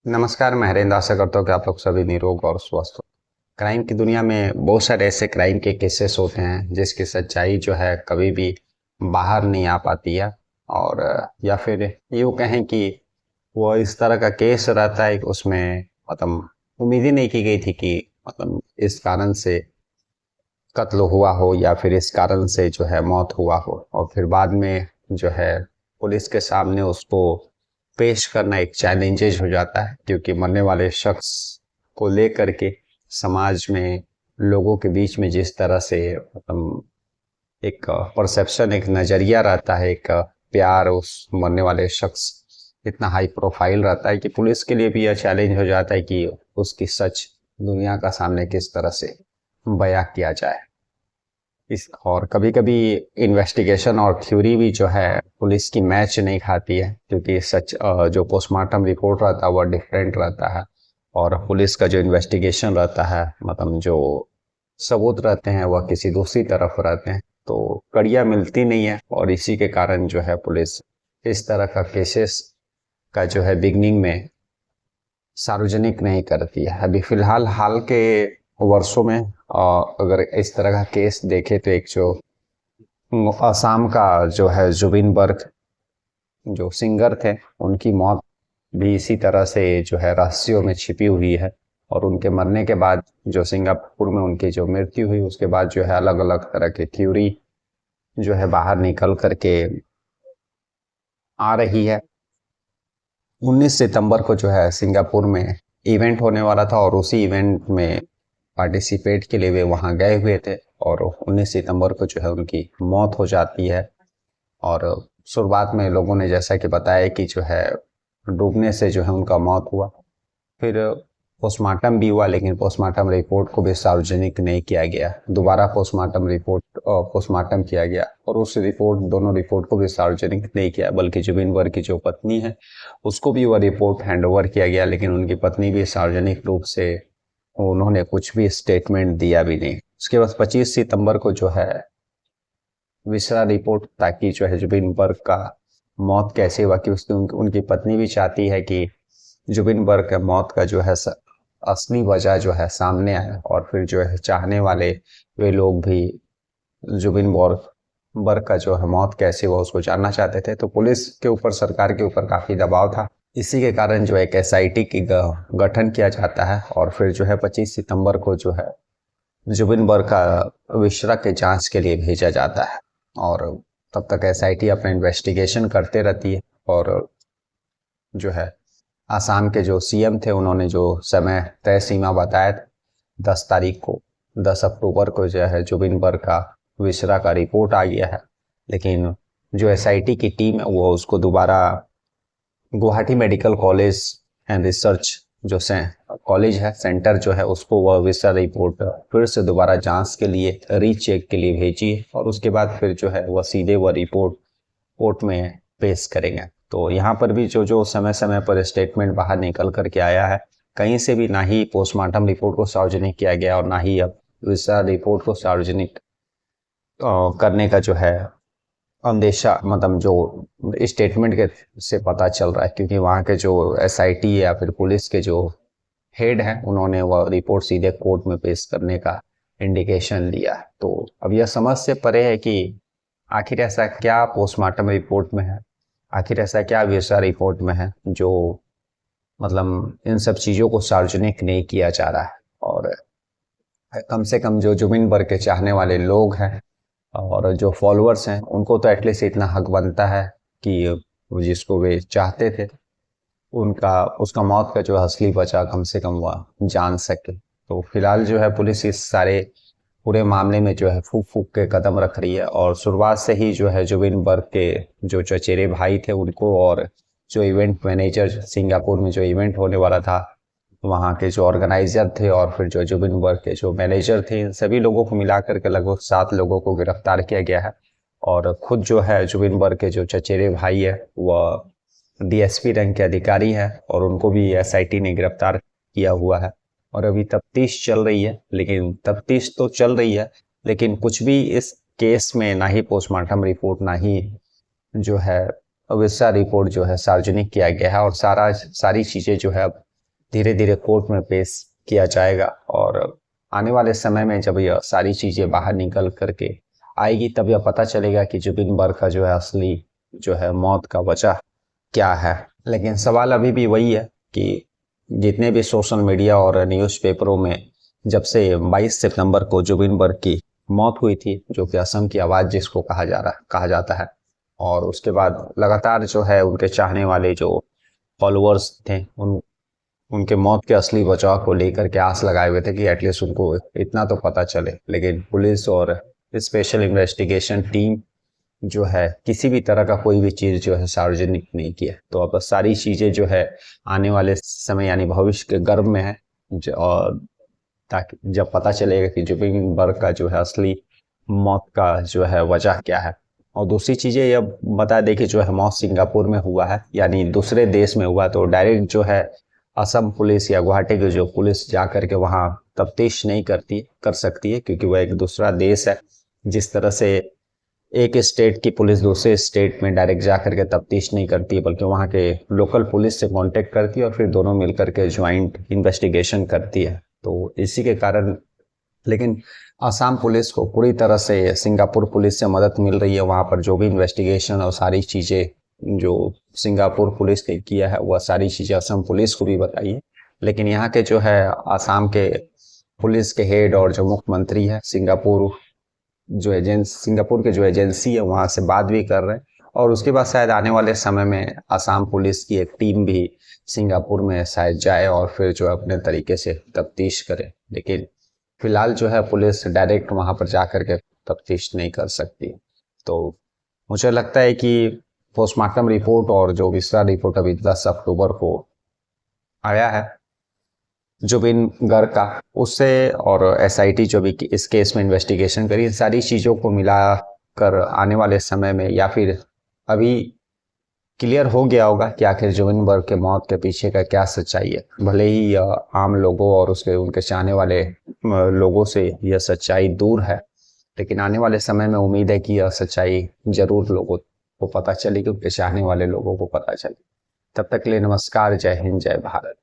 नमस्कार, मैं हरेंद्र। आशा करता हूँ कि आप लोग सभी निरोग और स्वस्थ हो। क्राइम की दुनिया में बहुत सारे ऐसे क्राइम के केसेस होते हैं जिसकी सच्चाई जो है कभी भी बाहर नहीं आ पाती है। और या फिर यूँ कहें कि वो इस तरह का केस रहता है कि उसमें उम्मीद ही नहीं की गई थी कि इस कारण से कत्ल हुआ हो या फिर इस कारण से जो है मौत हुआ हो, और फिर बाद में जो है पुलिस के सामने उसको पेश करना एक चैलेंजेज हो जाता है, क्योंकि मरने वाले शख्स को लेकर के समाज में लोगों के बीच में जिस तरह से एक परसेप्शन, एक नज़रिया रहता है, एक प्यार उस मरने वाले शख्स इतना हाई प्रोफाइल रहता है कि पुलिस के लिए भी यह चैलेंज हो जाता है कि उसकी सच दुनिया का सामने किस तरह से बयां किया जाए। इस और कभी कभी इन्वेस्टिगेशन और थ्योरी भी जो है पुलिस की मैच नहीं खाती है, क्योंकि सच जो पोस्टमार्टम रिपोर्ट रहता है वह डिफरेंट रहता है, और पुलिस का जो इन्वेस्टिगेशन रहता है, जो सबूत रहते हैं वह किसी दूसरी तरफ रहते हैं। तो कड़ियाँ मिलती नहीं है, और इसी के कारण जो है पुलिस इस तरह का केसेस का जो है बिगनिंग में सार्वजनिक नहीं करती है। अभी फिलहाल हाल के वर्षों में अगर इस तरह का केस देखे तो एक जो असम का जो है जुबिन बर्ग जो सिंगर थे, उनकी मौत भी इसी तरह से जो है रहस्यों में छिपी हुई है। और उनके मरने के बाद जो सिंगापुर में उनकी जो मृत्यु हुई, उसके बाद जो है अलग अलग तरह की थ्योरी जो है बाहर निकल करके आ रही है। 19 सितंबर को जो है सिंगापुर में इवेंट होने वाला था, और उसी इवेंट में पार्टिसिपेट के लिए वे वहाँ गए हुए थे, और 19 सितंबर को जो है उनकी मौत हो जाती है। और शुरुआत में लोगों ने जैसा कि बताया कि जो है डूबने से जो है उनका मौत हुआ। फिर पोस्टमार्टम भी हुआ, लेकिन पोस्टमार्टम रिपोर्ट को भी सार्वजनिक नहीं किया गया। दोबारा पोस्टमार्टम किया गया, और उस रिपोर्ट दोनों रिपोर्ट को भी सार्वजनिक नहीं किया, बल्कि जुबिन वर्ग की जो पत्नी है उसको भी वह रिपोर्ट हैंडओवर किया गया। लेकिन उनकी पत्नी भी सार्वजनिक रूप से उन्होंने कुछ भी स्टेटमेंट दिया भी नहीं। उसके बाद 25 सितंबर को जो है विसरा रिपोर्ट, ताकि जो है जुबिन बर्ग का मौत कैसे हुआ, कि उनकी पत्नी भी चाहती है कि जुबिन बर्ग के मौत का जो है असली वजह जो है सामने आए, और फिर जो है चाहने वाले वे लोग भी जुबिन बर्ग का जो है मौत कैसे हुआ उसको जानना चाहते थे। तो पुलिस के ऊपर, सरकार के ऊपर काफी दबाव था। इसी के कारण जो एक एसआईटी की गठन किया जाता है, और फिर जो है 25 सितंबर को जो है जुबिन बर्ग का विश्रा के जांच के लिए भेजा जाता है। और तब तक एसआईटी अपना इन्वेस्टिगेशन करते रहती है। और जो है आसाम के जो सीएम थे, उन्होंने जो समय तय सीमा बताया था 10 तारीख को, 10 अक्टूबर को जो है जुबिन बर्ग का विश्रा का रिपोर्ट आ गया है। लेकिन जो एसआईटी की टीम है वो उसको दोबारा Guwahati medical college and research जो से कॉलेज है, सेंटर जो है, उसको वह विसरा रिपोर्ट फिर से दोबारा जांच के लिए, रीचेक के लिए भेजी है, और उसके बाद फिर जो है वह सीधे वह रिपोर्ट कोर्ट में पेश करेंगे। तो यहाँ पर भी जो जो समय समय पर स्टेटमेंट बाहर निकल करके आया है, कहीं से भी ना ही पोस्टमार्टम रिपोर्ट को सार्वजनिक किया गया और ना ही अब विसरा रिपोर्ट को सार्वजनिक करने का जो है अंदेशा, जो स्टेटमेंट के से पता चल रहा है, क्योंकि वहाँ के जो एसआईटी या फिर पुलिस के जो हेड हैं, उन्होंने वह रिपोर्ट सीधे कोर्ट में पेश करने का इंडिकेशन दिया है। तो अब यह समझ से परे है कि आखिर ऐसा क्या पोस्टमार्टम रिपोर्ट में है, आखिर ऐसा क्या विसरा रिपोर्ट में है जो इन सब चीज़ों को सार्वजनिक नहीं किया जा रहा है। और कम से कम जो जुबिन बर्ग के चाहने वाले लोग हैं और जो फॉलोअर्स हैं, उनको तो एटलीस्ट इतना हक बनता है कि जिसको वे चाहते थे उनका उसका मौत का जो असली वजह कम से कम वह जान सके। तो फिलहाल जो है पुलिस इस सारे पूरे मामले में जो है फूक फूक के कदम रख रही है, और शुरुआत से ही जो है जुबिन बर्ग के जो चचेरे भाई थे उनको, और जो इवेंट मैनेजर, सिंगापुर में जो इवेंट होने वाला था वहाँ के जो ऑर्गेनाइजर थे, और फिर जो जुबिन वर्ग के जो मैनेजर थे, इन सभी लोगों को मिला करके लगभग 7 लोगों को गिरफ्तार किया गया है। और खुद जो है जुबिन वर्ग के जो चचेरे भाई है वह डीएसपी रैंक के अधिकारी है, और उनको भी एसआईटी ने गिरफ्तार किया हुआ है। और अभी तफ्तीश चल रही है, लेकिन तफ्तीश तो चल रही है, लेकिन कुछ भी इस केस में ना ही पोस्टमार्टम रिपोर्ट, ना ही जो है विसरा रिपोर्ट जो है सार्वजनिक किया गया है, और सारी चीज़ें जो है धीरे धीरे कोर्ट में पेश किया जाएगा। और आने वाले समय में जब यह सारी चीज़ें बाहर निकल करके आएगी तब यह पता चलेगा कि जुबिन बर्ग का जो है असली जो है मौत का वजह क्या है। लेकिन सवाल अभी भी वही है कि जितने भी सोशल मीडिया और न्यूज़पेपरों में जब से 22 सितंबर को जुबिन बर्ग की मौत हुई थी, जो कि असम की आवाज़ जिसको कहा जाता है, और उसके बाद लगातार जो है उनके चाहने वाले जो फॉलोअर्स थे उनके मौत के असली वजह को लेकर के आस लगाए हुए थे कि एटलीस्ट उनको इतना तो पता चले। लेकिन पुलिस और स्पेशल इन्वेस्टिगेशन टीम जो है किसी भी तरह का कोई भी चीज़ जो है सार्वजनिक नहीं किया। तो अब सारी चीज़ें जो है आने वाले समय यानी भविष्य के गर्भ में है, और ताकि जब पता चलेगा कि जुबिन बर्ग का जो है असली मौत का जो है वजह क्या है। और दूसरी चीज़ें यह बता दें कि जो है मौत सिंगापुर में हुआ है, यानी दूसरे देश में हुआ, तो डायरेक्ट जो है असम पुलिस या गुवाहाटी की जो पुलिस जा करके वहाँ तफ्तीश नहीं कर सकती है, क्योंकि वह एक दूसरा देश है। जिस तरह से एक स्टेट की पुलिस दूसरे स्टेट में डायरेक्ट जा करके तफ्तीश नहीं करती है, बल्कि वहाँ के लोकल पुलिस से कांटेक्ट करती है और फिर दोनों मिलकर के ज्वाइंट इन्वेस्टिगेशन करती है। तो इसी के कारण लेकिन असम पुलिस को पूरी तरह से सिंगापुर पुलिस से मदद मिल रही है। वहाँ पर जो भी इन्वेस्टिगेशन और सारी चीज़ें जो सिंगापुर पुलिस ने किया है वह सारी चीज़ें असम पुलिस को भी बताई है। लेकिन यहाँ के जो है असम के पुलिस के हेड और जो मुख्यमंत्री है सिंगापुर के जो एजेंसी है वहाँ से बात भी कर रहे हैं। और उसके बाद शायद आने वाले समय में असम पुलिस की एक टीम भी सिंगापुर में शायद जाए और फिर जो अपने तरीके से तफ्तीश करे। लेकिन फिलहाल जो है पुलिस डायरेक्ट वहाँ पर जा कर के तफ्तीश नहीं कर सकती। तो मुझे लगता है कि पोस्टमार्टम रिपोर्ट और जो विस्तार रिपोर्ट अभी 10 अक्टूबर को आया है जुबिन गर्ग का, उससे और एसआईटी जो भी इस केस में इन्वेस्टिगेशन करी, इन सारी चीज़ों को मिला कर आने वाले समय में या फिर अभी क्लियर हो गया होगा कि आखिर जुबिन बर्ग के मौत के पीछे का क्या सच्चाई है। भले ही यह आम लोगों और उनके चाहने वाले लोगों से यह सच्चाई दूर है, लेकिन आने वाले समय में उम्मीद है कि यह सच्चाई जरूर लोगों को पता चलेगी, उनके चाहने वाले लोगों को पता चले। तब तक के लिए नमस्कार, जय हिंद, जय भारत।